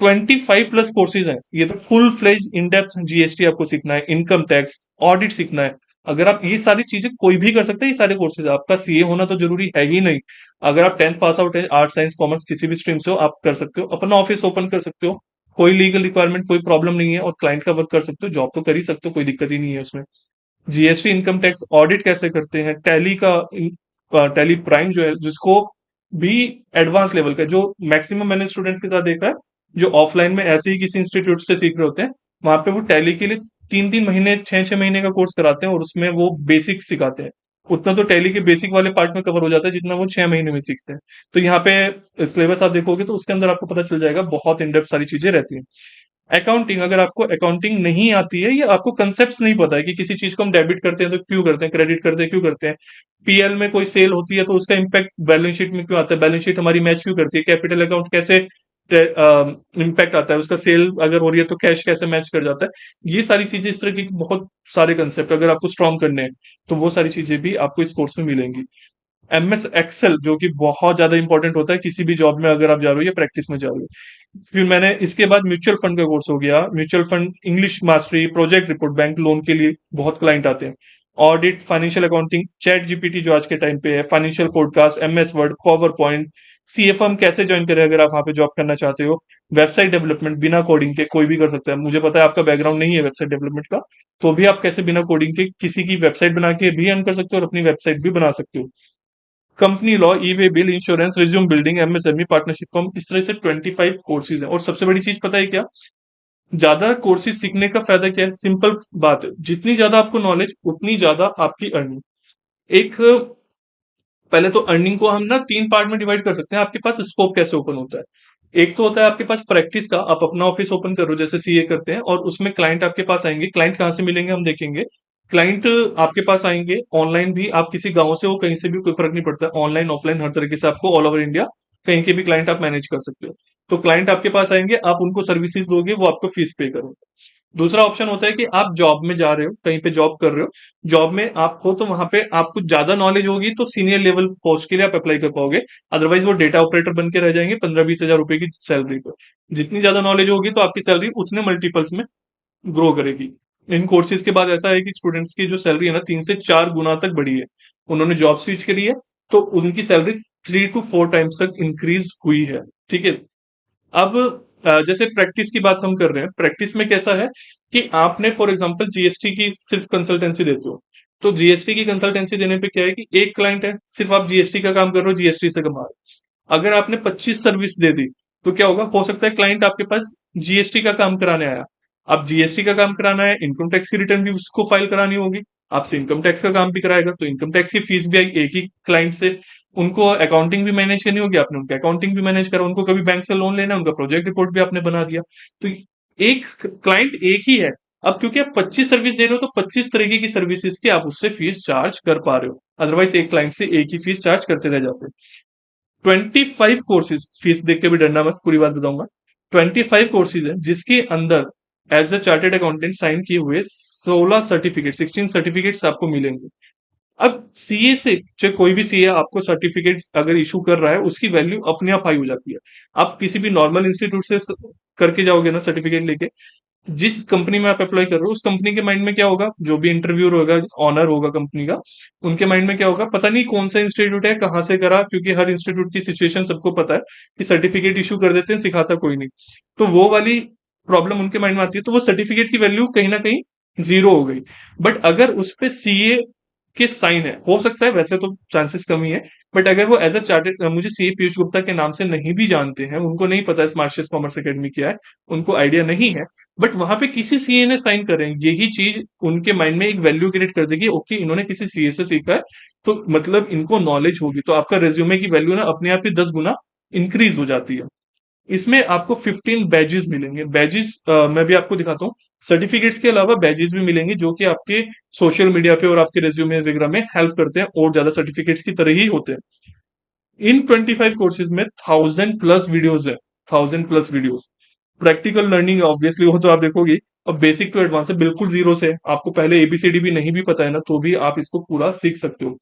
25 plus courses हैं। ये तो full fledge in depth GST आपको सीखना है, इनकम टैक्स, ऑडिट सीखना है। अगर आप ये सारी चीजें कोई भी कर सकते हैं, ये सारे कोर्सेज, आपका सीए होना तो जरूरी है ही नहीं। अगर आप 10th पास आउट है, आर्ट साइंस कॉमर्स किसी भी स्ट्रीम से हो, आप कर सकते हो, अपना ऑफिस ओपन कर सकते हो, कोई लीगल रिक्वायरमेंट, कोई प्रॉब्लम नहीं है, और क्लाइंट का वर्क कर सकते हो, जॉब तो कर ही सकते हो, कोई दिक्कत ही नहीं है उसमें। जीएसटी, इनकम टैक्स, ऑडिट कैसे करते हैं, टैली का टैली प्राइम जो है, जिसको भी एडवांस लेवल का, जो मैक्सिमम मैंने स्टूडेंट्स के साथ देखा है, जो ऑफलाइन में ऐसे ही किसी इंस्टीट्यूट से सीख रहे होते हैं, वहां पे वो टैली के लिए 3-3 महीने, 6-6 महीने का कोर्स कराते हैं, और उसमें वो बेसिक सिखाते हैं। उतना तो टैली के बेसिक वाले पार्ट में कवर हो जाता है जितना वो 6 महीने में सीखते हैं। तो यहाँ पे सिलेबस आप देखोगे तो उसके अंदर आपको पता चल जाएगा, बहुत इन डेप्थ सारी चीजें रहती हैं। अकाउंटिंग, अगर आपको अकाउंटिंग नहीं आती है, या आपको कंसेप्ट नहीं पता है कि किसी चीज को हम डेबिट करते हैं तो क्यों करते हैं, क्रेडिट करते हैं क्यों करते हैं, पीएल में कोई सेल होती है तो उसका इम्पैक्ट बैलेंस शीट में क्यों आता है, बैलेंस शीट हमारी मैच क्यों करती है, कैपिटल अकाउंट कैसे इम्पैक्ट आता है उसका, सेल अगर हो रही है तो कैश कैसे मैच कर जाता है, ये सारी चीजें, इस तरह की बहुत सारे कंसेप्ट अगर आपको स्ट्रॉन्ग करने हैं, तो वो सारी चीजें भी आपको इस कोर्स में मिलेंगी। एमएस एक्सेल, जो कि बहुत ज्यादा इंपॉर्टेंट होता है किसी भी जॉब में अगर आप जा रहे हो या प्रैक्टिस में जा रहे हो। फिर मैंने इसके बाद म्यूचुअल फंड का कोर्स हो गया, mutual fund, English mastery, project report, bank loan के लिए बहुत क्लाइंट आते हैं, audit, financial accounting, chat GPT जो आज के टाइम पे है, financial podcast, MS word, power point, CFM कैसे ज्वाइन करें अगर आप वहां पे जॉब करना चाहते हो, वेबसाइट डेवलपमेंट बिना कोडिंग के कोई भी कर सकता है, मुझे पता है आपका बैकग्राउंड नहीं है वेबसाइट डेवलपमेंट का, तो भी आप कैसे बिना कोडिंग के किसी की वेबसाइट बना के भी अर्न कर सकते हो और अपनी वेबसाइट भी बना सकते हो। Company law, e way bill, insurance, resume building, MSME, partnership firm, इस तरह से 25 कोर्सेज है। और सबसे बड़ी चीज पता है क्या, ज्यादा कोर्सेज सीखने का फायदा क्या है, सिंपल बात है, जितनी ज्यादा आपको नॉलेज उतनी ज्यादा आपकी अर्निंग। एक, पहले तो अर्निंग को हम ना 3 पार्ट में डिवाइड कर सकते हैं, आपके पास स्कोप कैसे ओपन होता है। एक तो होता है आपके पास प्रैक्टिस का, आप अपना ऑफिस ओपन करो जैसे सीए करते हैं, और उसमें क्लाइंट आपके पास आएंगे, क्लाइंट कहाँ से मिलेंगे हम देखेंगे। क्लाइंट आपके पास आएंगे ऑनलाइन भी, आप किसी गांव से हो कहीं से भी कोई फर्क नहीं पड़ता, ऑनलाइन ऑफलाइन हर तरीके से आपको ऑल ओवर इंडिया कहीं के भी क्लाइंट आप मैनेज कर सकते हो। तो क्लाइंट आपके पास आएंगे, आप उनको सर्विसेज दोगे, वो आपको फीस पे करोगे। दूसरा ऑप्शन होता है कि आप जॉब में जा रहे हो, कहीं पे जॉब कर रहे हो, जॉब में आप हो तो वहां पे आपको ज्यादा नॉलेज होगी तो सीनियर लेवल पोस्ट के लिए आप अप्लाई कर पाओगे, अदरवाइज वो डेटा ऑपरेटर बन के रह जाएंगे 15-20 हजार रुपए की सैलरी पर। जितनी ज्यादा नॉलेज होगी तो आपकी सैलरी उतने मल्टीपल्स में ग्रो करेगी। इन कोर्सेज के बाद ऐसा है कि स्टूडेंट्स की जो सैलरी है ना 3 से 4 गुना तक बढ़ी है, उन्होंने जॉब स्विच करी है, तो उनकी सैलरी 3 to 4 टाइम्स तक इंक्रीज हुई है। ठीक है। अब जैसे प्रैक्टिस की बात हम कर रहे हैं, प्रैक्टिस में कैसा है कि आपने फॉर एग्जांपल जीएसटी की सिर्फ कंसल्टेंसी देते हो, तो जीएसटी की कंसल्टेंसी देने पे क्या है कि एक क्लाइंट है, सिर्फ आप जीएसटी का काम कर रहे हो, जीएसटी से कमा रहे हो। अगर आपने 25 सर्विस दे दी तो क्या होगा, हो सकता है क्लाइंट आपके पास जीएसटी का काम कराने आया, अब जीएसटी का काम कराना है, इनकम टैक्स की रिटर्न भी उसको फाइल करानी होगी, आपसे इनकम टैक्स का काम भी कराएगा, तो इनकम टैक्स की फीस भी आई एक ही क्लाइंट से, उनको अकाउंटिंग भी मैनेज करनी होगी, आपने उनका अकाउंटिंग भी मैनेज करा, उनको कभी बैंक से लोन लेना है, उनका प्रोजेक्ट रिपोर्ट भी आपने बना दिया। तो एक क्लाइंट एक ही है। अब क्योंकि आप 25 सर्विस दे रहे हो तो 25 तरीके की सर्विसेज की आप उससे फीस चार्ज कर पा रहे हो, अदरवाइज एक क्लाइंट से एक ही फीस चार्ज करते रह जाते हैं। 25 कोर्सेज, फीस देख के भी डरना मत, पूरी बात बताऊंगा। 25 कोर्सेज है जिसके अंदर as a chartered accountant sign किए हुए 16 सर्टिफिकेट, 16 सर्टिफिकेट्स आपको मिलेंगे। अब सीए से, चाहे कोई भी सीए आपको सर्टिफिकेट अगर इशू कर रहा है, उसकी वैल्यू अपने आप हाई हो जाती है। आप किसी भी नॉर्मल इंस्टीट्यूट से करके जाओगे ना सर्टिफिकेट लेके, जिस कंपनी में आप अप्लाई कर रहे हो उस कंपनी के माइंड में क्या होगा, जो भी इंटरव्यूअर होगा, ऑनर होगा कंपनी का, उनके माइंड में क्या होगा, पता नहीं कौन सा इंस्टीट्यूट है, कहाँ से करा, क्योंकि हर इंस्टीट्यूट की सिचुएशन सबको पता है कि सर्टिफिकेट इशू कर देते हैं, सिखाता कोई नहीं। तो वो वाली प्रॉब्लम उनके माइंड में आती है, तो वो सर्टिफिकेट की वैल्यू कहीं ना कहीं जीरो हो गई। बट अगर उस पे सीए के साइन है, हो सकता है, वैसे तो चांसेस कम ही है, बट अगर वो एज अ चार्टेड, मुझे सीए पीयूष गुप्ता के नाम से नहीं भी जानते हैं, उनको नहीं पता है स्मार्शियस कॉमर्स एकेडमी क्या है, उनको आइडिया नहीं है, बट वहां पे किसी सीए ने साइन कर रहे हैं, यही चीज उनके माइंड में एक वैल्यू क्रिएट कर देगी, ओके इन्होंने किसी सीए से सीखा है, तो मतलब इनको नॉलेज होगी, तो आपका रेज्यूमे की वैल्यू ना अपने आप ही 10 गुना इंक्रीज हो जाती है। इसमें आपको 15 बैजेस मिलेंगे, बैजेस मैं भी आपको दिखाता हूँ। सर्टिफिकेट्स के अलावा बैजेस भी मिलेंगे जो कि आपके सोशल मीडिया पे और आपके रेज्यूमे वगैरह में हेल्प करते हैं, और ज्यादा सर्टिफिकेट्स की तरह ही होते हैं। इन 25 कोर्सेज में 1000 प्लस वीडियोज है, 1000 plus videos. Practical learning obviously वो तो आप देखोगे। अब बेसिक टू एडवांस है, बिल्कुल जीरो से, आपको पहले एबीसीडी भी नहीं भी पता है ना, तो भी आप इसको पूरा सीख सकते हो।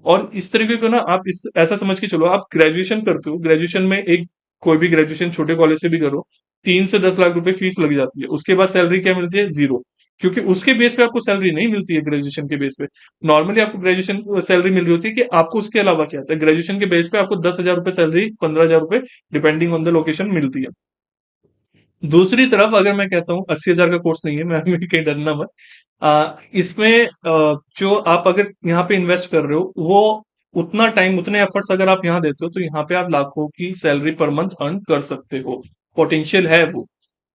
और इस तरीके को ना आप इस ऐसा समझ के चलो, आप ग्रेजुएशन करते हो, ग्रेजुएशन में एक कोई भी ग्रेजुएशन छोटे कॉलेज से भी करो, 3 से 10 लाख रुपए फीस लग जाती है। उसके बाद सैलरी क्या मिलती है? जीरो। क्योंकि उसके बेस पे आपको सैलरी नहीं मिलती है ग्रेजुएशन के बेस पे। नॉर्मली आपको ग्रेजुएशन सैलरी मिल रही होती है कि आपको उसके अलावा क्या आता है, ग्रेजुएशन के बेस पे आपको 10,000 रुपए सैलरी, 15,000 रुपए डिपेंडिंग ऑन द लोकेशन मिलती है। दूसरी तरफ अगर मैं कहता हूँ 80,000 का कोर्स नहीं है, मैं हमें कहीं डरना मत। इसमें जो आप अगर यहाँ पे इन्वेस्ट कर रहे हो, वो उतना टाइम, उतने एफर्ट्स अगर आप यहाँ देते हो, तो यहाँ पे आप लाखों की सैलरी पर मंथ अर्न कर सकते हो। पोटेंशियल है वो।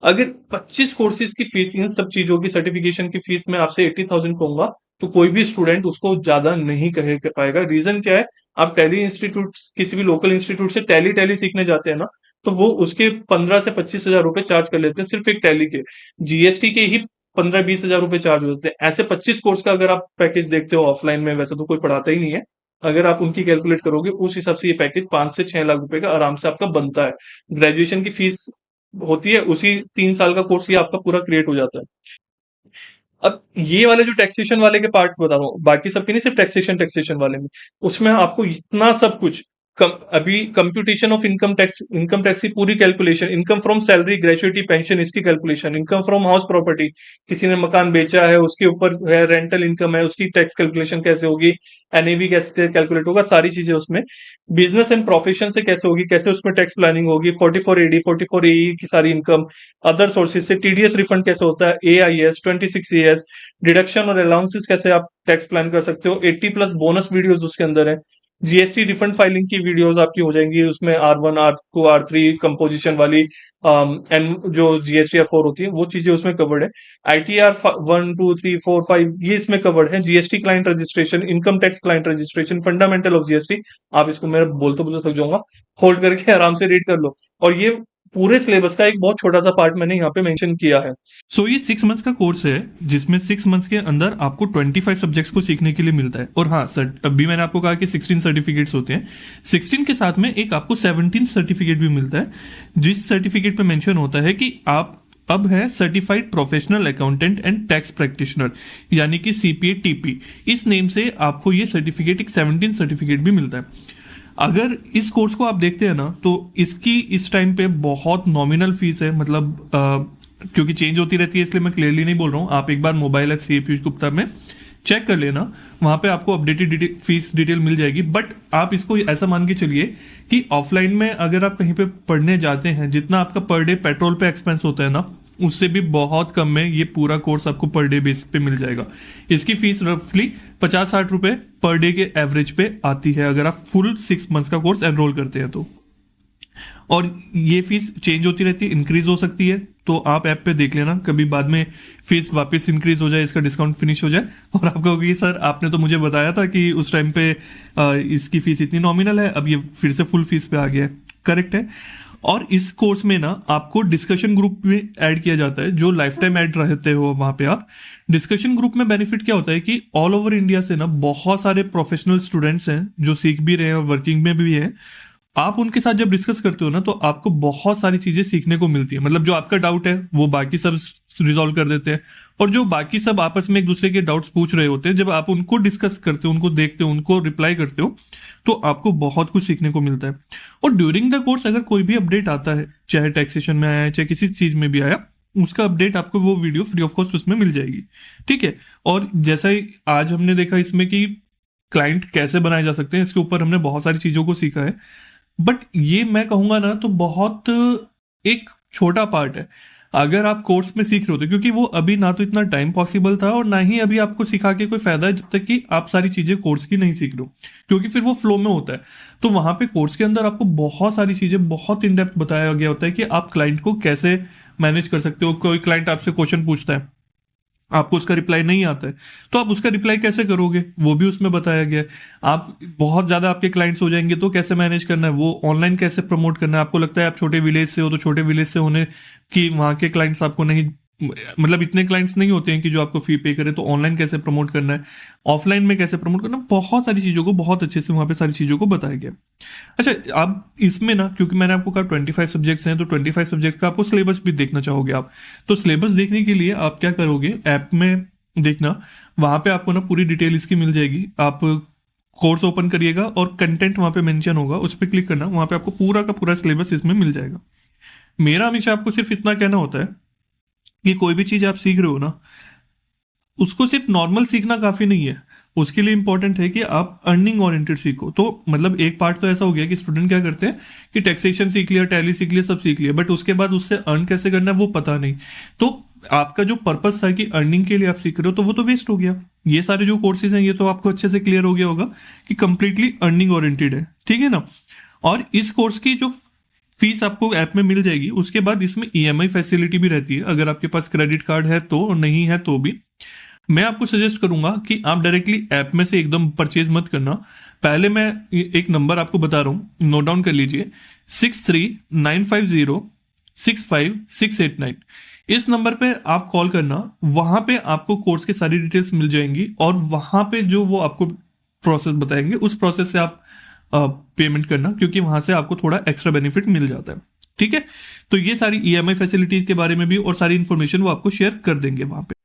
अगर 25 कोर्सेज की फीस, इन सब चीजों की सर्टिफिकेशन की फीस मैं आपसे 80,000 कहूंगा, तो कोई भी स्टूडेंट उसको ज्यादा नहीं कहे कर पाएगा। रीजन क्या है? आप टैली इंस्टीट्यूट, किसी भी लोकल इंस्टीट्यूट से टैली टैली सीखने जाते हैं ना, तो वो उसके 15 से 25 हजार रुपए चार्ज कर लेते हैं सिर्फ एक टैली के। जीएसटी के ही 15-20 हजार रुपए चार्ज होते हैं। ऐसे 25 कोर्स का अगर आप पैकेज देखते हो ऑफलाइन में, वैसे तो कोई पढ़ाता ही नहीं है, अगर आप उनकी कैलकुलेट करोगे उस हिसाब से ये पैकेज 5 से 6 लाख रुपए का आराम से आपका बनता है। ग्रेजुएशन की फीस होती है, उसी 3 साल का कोर्स ये आपका पूरा क्रिएट हो जाता है। अब ये वाले जो टैक्सेशन वाले के पार्ट बता रहा हूँ, बाकी सबके नहीं, सिर्फ टैक्सेशन टैक्सेशन वाले में, उसमें आपको इतना सब कुछ, अभी कंप्यूटेशन ऑफ इनकम टैक्स की पूरी calculation, income from salary, gratuity, pension, इसकी calculation, income from house property, किसी ने मकान बेचा है उसके ऊपर है रेंटल इनकम है, उसकी टैक्स कैलकुलेशन कैसे होगी, एनएवी कैसे कैलकुलेट होगा, सारी चीजें उसमें। बिजनेस एंड प्रोफेशन से कैसे होगी, कैसे उसमें टैक्स प्लानिंग होगी, 44AD 44AE की सारी इनकम, अदर सोर्सेज से टीडीएस रिफंड कैसे होता है, AIS 26AS, डिडक्शन और अलाउंसेस कैसे आप टैक्स प्लान कर सकते हो, 80+ बोनस वीडियोस उसके अंदर है। जीएसटी रिफंड फाइलिंग की वीडियोस आपकी हो जाएंगी उसमें, R1 R2 R3 कंपोजिशन वाली, एंड जो GSTR 4 होती है वो चीजें उसमें कवर्ड है। ITR 1 2 3 4 5 ये इसमें कवर्ड है। GST client registration, income tax client registration, fundamental of GST, आप इसको मेरा बोलते बोलते थक जाऊंगा, होल्ड करके आराम से रीड कर लो। और ये पूरे सिलेबस का एक बहुत छोटा सा पार्ट मैंने यहाँ पे मेंशन किया है। सो ये 6 मंथ्स का कोर्स है जिसमें 6 मंथ्स के अंदर आपको 25 सब्जेक्ट्स को सीखने के लिए मिलता है। और हाँ सर, अभी मैंने आपको कहा कि 16 सर्टिफिकेट्स होते हैं। 16 के साथ में एक आपको 17 सर्टिफिकेट भी मिलता है, जिस सर्टिफिकेट पे मेंशन होता है कि आप अब है certified professional accountant and tax practitioner, यानी कि CPA-TP। इस नेम से आपको ये सर्टिफिकेट, एक 17 सर्टिफिकेट भी मिलता है। अगर इस कोर्स को आप देखते हैं ना, तो इसकी इस टाइम पे बहुत नॉमिनल फीस है, मतलब क्योंकि चेंज होती रहती है इसलिए मैं क्लियरली नहीं बोल रहा हूँ। आप एक बार mobile app CA Piyush Gupta में चेक कर लेना, वहां पे आपको अपडेटेड फीस डिटेल मिल जाएगी। बट आप इसको ऐसा मान के चलिए कि ऑफलाइन में अगर आप कहीं पे पढ़ने जाते हैं, जितना आपका पर डे पेट्रोल पे एक्सपेंस होता है ना, उससे भी बहुत कम में ये पूरा कोर्स आपको पर डे बेस पे मिल जाएगा। इसकी फीस रफली 50-60 रुपए पर डे के एवरेज पे आती है अगर आप फुल 6 मंथ्स का कोर्स एनरोल करते हैं तो। और ये फीस चेंज होती रहती है, इंक्रीज हो सकती है, तो आप ऐप पे देख लेना, कभी बाद में फीस वापस इंक्रीज हो जाए, इसका डिस्काउंट फिनिश हो जाए और आप कहोगे सर आपने तो मुझे बताया था कि उस टाइम पे इसकी फीस इतनी नॉमिनल है, अब ये फिर से फुल फीस पे आ गया है। करेक्ट है। और इस कोर्स में ना आपको डिस्कशन ग्रुप में ऐड किया जाता है, जो लाइफ टाइम ऐड रहते हो वहां पे आप। डिस्कशन ग्रुप में बेनिफिट क्या होता है कि ऑल ओवर इंडिया से ना बहुत सारे प्रोफेशनल स्टूडेंट्स हैं जो सीख भी रहे हैं और वर्किंग में भी हैं। आप उनके साथ जब डिस्कस करते हो ना, तो आपको बहुत सारी चीजें सीखने को मिलती है। मतलब जो आपका डाउट है वो बाकी सब रिजॉल्व कर देते हैं, और जो बाकी सब आपस में एक दूसरे के डाउट्स पूछ रहे होते हैं, जब आप उनको डिस्कस करते हो, उनको देखते हो, उनको रिप्लाई करते हो, तो आपको बहुत कुछ सीखने को मिलता है। और ड्यूरिंग द कोर्स अगर कोई भी अपडेट आता है, चाहे टैक्सेशन में आया है चाहे किसी चीज में भी आया, उसका अपडेट आपको वो वीडियो फ्री ऑफ कॉस्ट उसमें मिल जाएगी। ठीक है। और जैसा ही आज हमने देखा इसमें कि क्लाइंट कैसे बनाए जा सकते हैं, इसके ऊपर हमने बहुत सारी चीजों को सीखा है। बट ये मैं कहूंगा ना, तो बहुत एक छोटा पार्ट है अगर आप कोर्स में सीख रहे होते, क्योंकि वो अभी ना तो इतना टाइम पॉसिबल था और ना ही अभी आपको सिखा के कोई फायदा है, जब तक कि आप सारी चीजें कोर्स की नहीं सीख रहे हो, क्योंकि फिर वो फ्लो में होता है। तो वहां पे कोर्स के अंदर आपको बहुत सारी चीजें बहुत इन डेप्थ बताया गया होता है कि आप क्लाइंट को कैसे मैनेज कर सकते हो। कोई क्लाइंट आपसे क्वेश्चन पूछता है, आपको उसका रिप्लाई नहीं आता है, तो आप उसका रिप्लाई कैसे करोगे, वो भी उसमें बताया गया है। आप बहुत ज्यादा आपके क्लाइंट्स हो जाएंगे तो कैसे मैनेज करना है, वो ऑनलाइन कैसे प्रमोट करना है। आपको लगता है आप छोटे विलेज से हो, तो छोटे विलेज से होने की वहां के क्लाइंट्स आपको नहीं, मतलब इतने क्लाइंट्स नहीं होते हैं कि जो आपको फी पे करे, तो ऑनलाइन कैसे प्रमोट करना है, ऑफलाइन में कैसे प्रमोट करना है, बहुत सारी चीजों को बहुत अच्छे से वहां पे सारी चीजों को बताया गया। अच्छा, आप इसमें ना, क्योंकि मैंने आपको कहा 25 सब्जेक्ट्स हैं, तो 25 सब्जेक्ट का आपको सिलेबस भी देखना चाहोगे आप, तो सिलेबस देखने के लिए आप क्या करोगे, ऐप में देखना, वहां पे आपको ना पूरी डिटेल इसकी मिल जाएगी। आप कोर्स ओपन करिएगा और कंटेंट वहां पे मेंशन होगा, उस पर क्लिक करना, वहां पे आपको पूरा का पूरा सिलेबस इसमें मिल जाएगा। मेरा हमेशा आपको सिर्फ इतना कहना होता है कि कोई भी चीज आप सीख रहे हो ना, उसको सिर्फ नॉर्मल सीखना काफी नहीं है, उसके लिए इंपॉर्टेंट है कि आप अर्निंग ओरिएंटेड सीखो। तो मतलब एक पार्ट तो ऐसा हो गया कि स्टूडेंट क्या करते हैं कि टैक्सेशन सीख लिया, टैली सीख लिया, सब सीख लिया, बट उसके बाद उससे अर्न कैसे करना है वो पता नहीं। तो आपका जो पर्पस था कि अर्निंग के लिए आप सीख रहे हो, तो वो तो वेस्ट हो गया। ये सारे जो कोर्सेज हैं ये तो आपको अच्छे से क्लियर हो गया होगा कि कंप्लीटली अर्निंग ओरिएंटेड है, ठीक है ना। और इस कोर्स की जो फीस आपको ऐप में मिल जाएगी, उसके बाद इसमें ईएमआई फैसिलिटी भी रहती है, अगर आपके पास क्रेडिट कार्ड है तो, और नहीं है तो भी मैं आपको सजेस्ट करूंगा कि आप डायरेक्टली ऐप में से एकदम परचेज मत करना। पहले मैं एक नंबर आपको बता रहा हूं, नोट डाउन कर लीजिए, 6395065689। इस नंबर पे आप कॉल करना, वहां पे आपको कोर्स की सारी डिटेल्स मिल जाएंगी, और वहां पे जो वो आपको प्रोसेस बताएंगे उस प्रोसेस से आप पेमेंट करना, क्योंकि वहां से आपको थोड़ा एक्स्ट्रा बेनिफिट मिल जाता है, ठीक है। तो ये सारी ईएमआई फैसिलिटीज के बारे में भी और सारी इन्फॉर्मेशन वो आपको शेयर कर देंगे वहां पे।